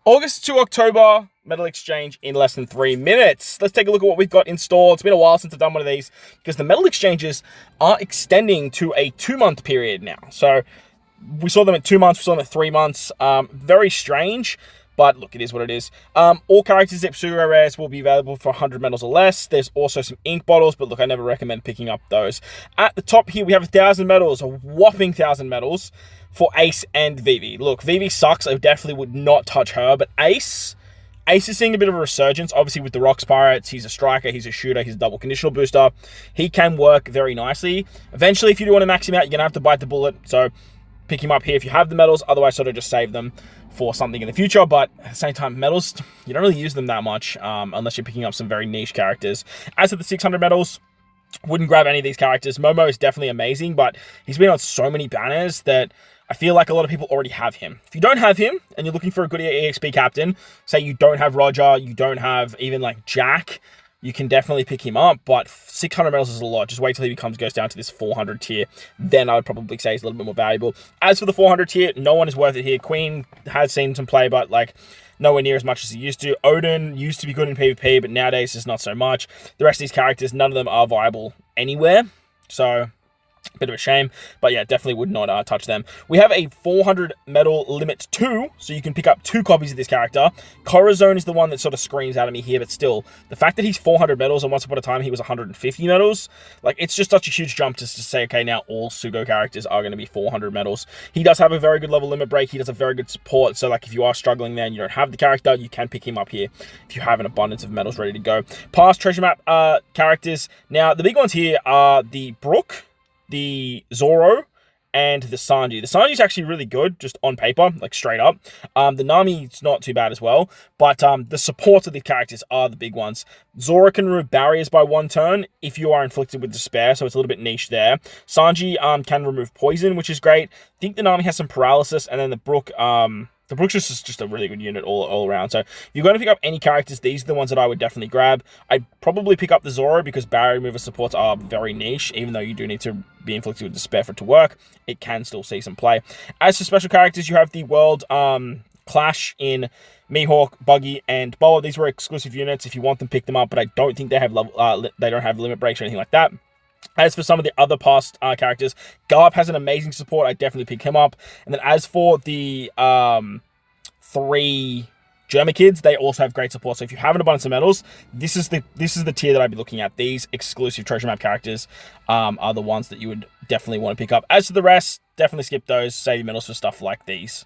August to October, medal exchange in less than 3 minutes. Let's take a look at what we've got in store. It's been a while since I've done one of these because the medal exchanges are extending to a 2-month period now. So we saw them at 2 months, we saw them at 3 months. Very strange, but look, it is what it is. All characters except pseudo rares will be available for 100 medals or less. There's also some ink bottles, but look, I never recommend picking up those. At the top here, we have 1,000 medals, a whopping 1,000 medals for Ace and Vivi. Look, Vivi sucks. I definitely would not touch her, but Ace is seeing a bit of a resurgence. Obviously, with the Rocks Pirates, he's a striker, he's a shooter, he's a double conditional booster. He can work very nicely. Eventually, if you do want to max him out, you're going to have to bite the bullet. So pick him up here if you have the medals. Otherwise, sort of just save them for something in the future. But at the same time, medals, you don't really use them that much unless you're picking up some very niche characters. As for the 600 medals, wouldn't grab any of these characters. Momo is definitely amazing, but he's been on so many banners that I feel like a lot of people already have him. If you don't have him and you're looking for a good EXP captain, say you don't have Roger, you don't have even like Jack, you can definitely pick him up, but 600 medals is a lot. Just wait till he goes down to this 400 tier. Then I would probably say he's a little bit more valuable. As for the 400 tier, no one is worth it here. Queen has seen some play, but like nowhere near as much as he used to. Odin used to be good in PvP, but nowadays is not so much. The rest of these characters, none of them are viable anywhere. So bit of a shame, but yeah, definitely would not touch them. We have a 400 medal limit 2, so you can pick up 2 copies of this character. Corazon is the one that sort of screams out at me here, but still, the fact that he's 400 medals and once upon a time he was 150 medals, like, it's just such a huge jump to say, okay, now all pseudo characters are going to be 400 medals. He does have a very good level limit break, he does have very good support, so like if you are struggling there and you don't have the character, you can pick him up here if you have an abundance of medals ready to go. Past treasure map characters. Now, the big ones here are the Brook, the Zoro, and the Sanji. The Sanji is actually really good, just on paper, like straight up. The Nami's not too bad as well, but the supports of the characters are the big ones. Zoro can remove barriers by 1 turn if you are inflicted with despair, so it's a little bit niche there. Sanji can remove poison, which is great. I think the Nami has some paralysis, and then the Brook, the Brook's just a really good unit all around. So if you're going to pick up any characters, these are the ones that I would definitely grab. I'd probably pick up the Zoro because barrier remover supports are very niche. Even though you do need to be inflicted with despair for it to work, it can still see some play. As for special characters, you have the World Clash in Mihawk, Buggy, and Boa. These were exclusive units. If you want them, pick them up. But I don't think they have they don't have limit breaks or anything like that. As for some of the other past characters, Garp has an amazing support. I definitely pick him up. And then as for the 3 Germa kids, they also have great support. So if you have an abundance of medals, this is the tier that I'd be looking at. These exclusive treasure map characters are the ones that you would definitely want to pick up. As for the rest, definitely skip those. Save your medals for stuff like these.